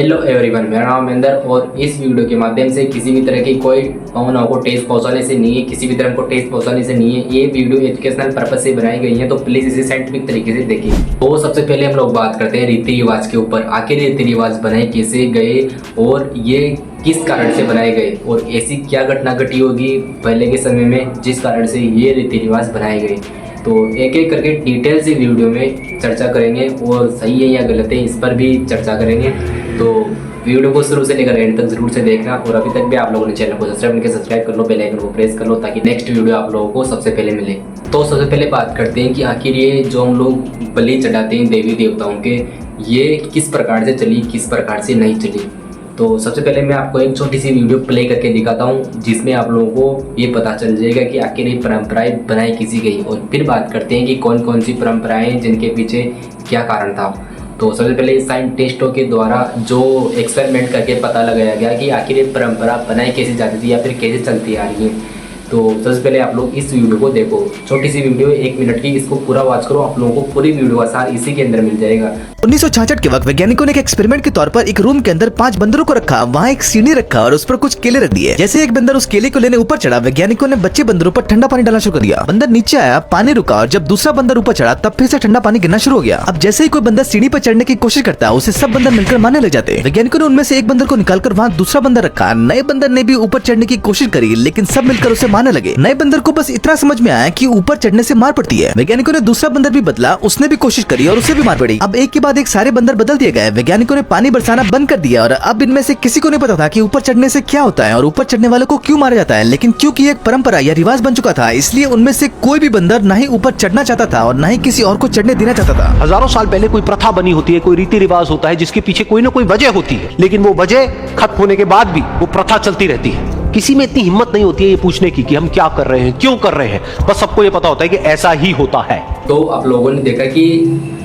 Hello everyone, मेरा नाम महेंद्र और इस वीडियो के माध्यम से किसी भी तरह की कोई भावनाओं को ठेस पहुंचाने से नहीं है, किसी भी तरह को ठेस पहुंचाने से नहीं है। ये वीडियो एजुकेशनल पर्पज से बनाई गई है, तो प्लीज़ इसे साइंटिफिक तरीके से देखिए। तो सबसे पहले हम लोग बात करते हैं रीति रिवाज के ऊपर। आखिर रीति रिवाज बनाए कैसे गए और ये किस कारण से बनाए गए और ऐसी क्या घटना घटी होगी पहले के समय में जिस कारण से ये रीति रिवाज बनाए गए। तो एक एक करके डिटेल से वीडियो में चर्चा करेंगे और सही है या गलत है इस पर भी चर्चा करेंगे। तो वीडियो को शुरू से लेकर एंड तक जरूर से देखना और अभी तक भी आप लोगों ने चैनल को सब्सक्राइब कर लो, बेल आइकन को प्रेस कर लो ताकि नेक्स्ट वीडियो आप लोगों को सबसे पहले मिले। तो सबसे पहले बात करते हैं कि आखिर ये जो हम लोग बलि चढ़ाते हैं देवी देवताओं के, ये किस प्रकार से चली, किस प्रकार से नहीं चली। तो सबसे पहले मैं आपको एक छोटी सी वीडियो प्ले करके दिखाता हूँ जिसमें आप लोगों को ये पता चल जाएगा कि आखिर ये परंपराएं बनाई किसी गई, और फिर बात करते हैं कि कौन कौन सी परंपराएं जिनके पीछे क्या कारण था। तो सबसे पहले साइंटिस्टों के द्वारा जो एक्सपेरिमेंट करके पता लगाया गया कि आखिर ये परंपरा बनाई कैसे जाती थी या फिर कैसे चलती आ रही है। तो सबसे पहले आप लोग इस वीडियो को देखो, छोटी सी वीडियो 1 मिनट की, इसको पूरा वॉच करो, आप लोगों को पूरी वीडियो का सार इसी के अंदर मिल जाएगा। 1966 के वक्त वैज्ञानिकों ने एक एक्सपेरिमेंट के तौर पर एक रूम के अंदर 5 बंदरों को रखा, वहाँ एक सीढ़ी रखा और उस पर कुछ केले रख दिए। जैसे एक बंदर उस केले को लेने ऊपर चढ़ा, वैज्ञानिकों ने बच्चे बंदरों पर ठंडा पानी डालना शुरू कर दिया। बंदर नीचे आया, पानी रुका और जब दूसरा बंदर ऊपर चढ़ा तब फिर से ठंडा पानी गिरना शुरू हो गया। अब जैसे ही कोई बंदर सीढ़ी पर चढ़ने की कोशिश करता है उसे सब बंदर मिलकर मारने लग जाते हैं। वैज्ञानिकों ने उनमें से एक बंदर को निकालकर वहाँ दूसरा बंदर रखा। नए बंदर ने भी ऊपर चढ़ने की कोशिश करी लेकिन सब मिलकर उसे मारने लगे। नए बंदर को बस इतना समझ में आया कि ऊपर चढ़ने से मार पड़ती है। वैज्ञानिकों ने दूसरा बंदर भी बदला, उसने भी कोशिश करी और उसे भी मार पड़ी। अब एक के बाद एक सारे बंदर बदल दिए गए। वैज्ञानिकों ने पानी बरसाना बंद कर दिया और अब इनमें से किसी को नहीं पता था कि ऊपर चढ़ने से क्या होता है और ऊपर चढ़ने वालों को क्यों मारा जाता है। लेकिन क्योंकि एक परंपरा या रिवाज बन चुका था, इसलिए उनमें से कोई भी बंदर न ही ऊपर चढ़ना चाहता था और न ही किसी और को चढ़ने देना चाहता था। हजारों साल पहले कोई प्रथा बनी होती है, कोई रीति रिवाज होता है जिसके पीछे कोई ना कोई वजह होती है, लेकिन वो वजह खत्म होने के बाद भी वो प्रथा चलती रहती है। किसी में इतनी हिम्मत नहीं होती है ये पूछने की कि हम क्या कर रहे हैं, क्यों कर रहे हैं, बस सबको ये पता होता है कि ऐसा ही होता है। तो आप लोगों ने देखा कि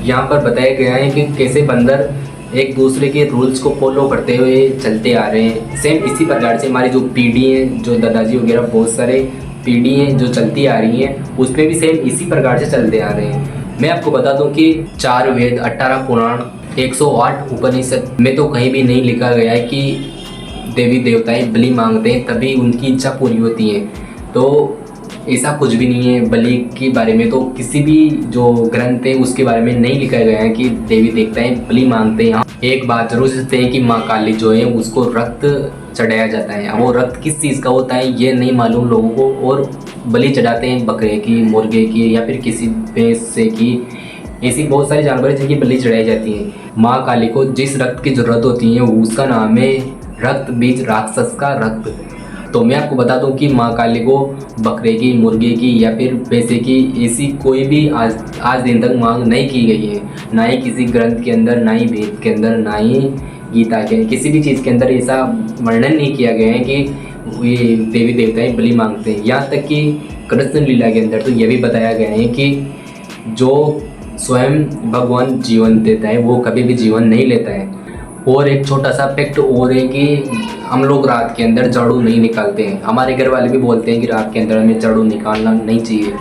यहाँ पर बताया गया है कि कैसे बंदर एक दूसरे के रूल्स को फॉलो करते हुए चलते आ रहे हैं। सेम इसी प्रकार से हमारी जो पीढ़ी है, जो दादाजी वगैरह बहुत सारे पीढ़ी हैं जो चलती आ रही हैं, उसमें भी सेम इसी प्रकार से चलते आ रहे हैं। मैं आपको बता दूं कि 4 वेद, 18 पुराण, 108 उपनिषद में तो कहीं भी नहीं लिखा गया है कि देवी देवताएं बलि मांगते हैं तभी उनकी इच्छा पूरी होती है। तो ऐसा कुछ भी नहीं है। बलि के बारे में तो किसी भी जो ग्रंथ है उसके बारे में नहीं लिखा गया है कि देवी देवताएं बलि मांगते हैं। एक बात जरूर सोचते हैं कि माँ काली जो है उसको रक्त चढ़ाया जाता है। अब वो रक्त किस चीज़ का होता है ये नहीं मालूम लोगों को, और बलि चढ़ाते हैं बकरे की, मुर्गे की या फिर किसी भैंस से की। ऐसी बहुत सारे जानवर हैं जिनकी बलि चढ़ाई जाती है। माँ काली को जिस रक्त की जरूरत होती है उसका नाम है रक्त बीज राक्षस का रक्त। तो मैं आपको बता दूं कि माँ काली को बकरे की, मुर्गे की या फिर पैसे की ऐसी कोई भी आज दिन तक मांग नहीं की गई है। ना ही किसी ग्रंथ के अंदर, ना ही वेद के अंदर, ना ही गीता के, किसी भी चीज़ के अंदर ऐसा वर्णन नहीं किया गया है कि ये देवी देवताएं बलि मांगते हैं। यहाँ तक कि कृष्ण लीला के अंदर तो यह भी बताया गया है कि जो स्वयं भगवान जीवन देता है वो कभी भी जीवन नहीं लेता है। और एक छोटा सा फैक्ट और है कि हम लोग रात के अंदर झाड़ू नहीं निकालते हैं। हमारे घर वाले भी बोलते हैं कि रात के अंदर हमें झाड़ू निकालना नहीं चाहिए।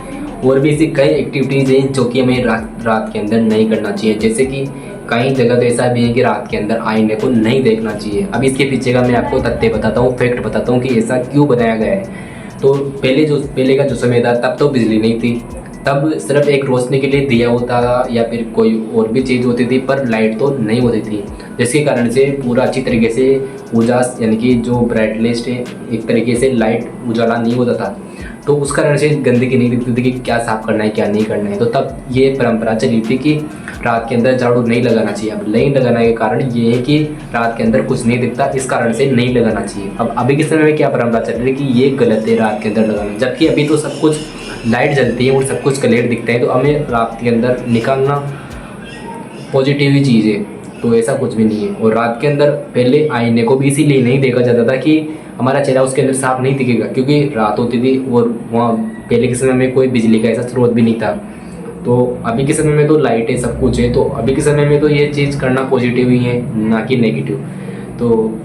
और भी ऐसी कई एक्टिविटीज़ हैं जो कि हमें रात के अंदर नहीं करना चाहिए। जैसे कि कई जगह तो ऐसा भी है कि रात के अंदर आईने को नहीं देखना चाहिए। अब इसके पीछे का मैं आपको तथ्य बताता हूँ, फैक्ट बताता हूँ कि ऐसा क्यों बताया गया है। तो पहले का जो समय था तब तो बिजली नहीं थी, तब सिर्फ एक रोशनी के लिए दिया होता था या फिर कोई और भी चीज़ होती थी, पर लाइट तो नहीं होती थी, जिसके कारण से पूरा अच्छी तरीके से उजास यानी कि जो ब्राइटनेस है एक तरीके से लाइट उजाला नहीं होता था। तो उस कारण से गंदगी नहीं दिखती थी कि क्या साफ़ करना है क्या नहीं करना है। तो तब ये परंपरा चली थी कि रात के अंदर झाड़ू नहीं लगाना चाहिए। अब नहीं लगाने के कारण ये है कि रात के अंदर कुछ नहीं दिखता, इस कारण से नहीं लगाना चाहिए। अब अभी के समय में क्या परंपरा चल रही है कि ये गलत है रात के अंदर लगाना, जबकि अभी तो सब कुछ लाइट जलती है और सब कुछ क्लियर दिखता है। तो हमें रात के अंदर निकालना पॉजिटिव ही चीज़ है। तो ऐसा कुछ भी नहीं है। और रात के अंदर पहले आईने को भी इसीलिए नहीं देखा जाता था कि हमारा चेहरा उसके अंदर साफ नहीं दिखेगा, क्योंकि रात होती थी और वहाँ पहले के समय में कोई बिजली का ऐसा स्रोत भी नहीं था। तो अभी के समय में तो लाइट है, सब कुछ है। तो अभी के समय में तो ये चीज़ करना पॉजिटिव ही है, ना कि नेगेटिव। तो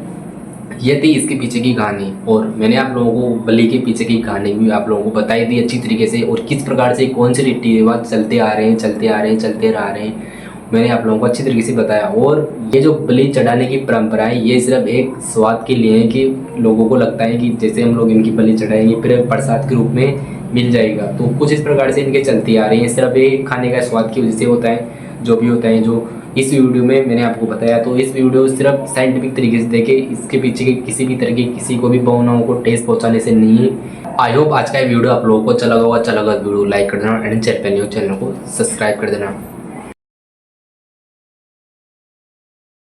ये थी इसके पीछे की कहानी, और मैंने आप लोगों को बलि के पीछे की कहानी भी आप लोगों को बताई दी अच्छी तरीके से, और किस प्रकार से कौन से रीति रिवाज चलते आ रहे हैं, चलते आ रहे हैं, चलते रह रहे हैं। मैंने आप लोगों को अच्छी तरीके से बताया। और ये जो बलि चढ़ाने की परंपरा है ये सिर्फ एक स्वाद के लिए है कि लोगों को लगता है कि जैसे हम लोग इनकी बलि चढ़ाएंगे फिर प्रसाद के रूप में मिल जाएगा, तो कुछ इस प्रकार से इनके चलती आ रही है। सिर्फ ये खाने का स्वाद की वजह से होता है जो भी होता है, जो इस वीडियो में मैंने आपको बताया। तो इस वीडियो सिर्फ साइंटिफिक तरीके से देखे, इसके पीछे के किसी भी तरह की किसी को भी भावनाओं को ठेस पहुंचाने से नहीं है। आई होप आज का वीडियो आप लोगों को अच्छा लगा होगा। अच्छा लगा वीडियो लाइक कर देना एंड चैनल को सब्सक्राइब कर देना।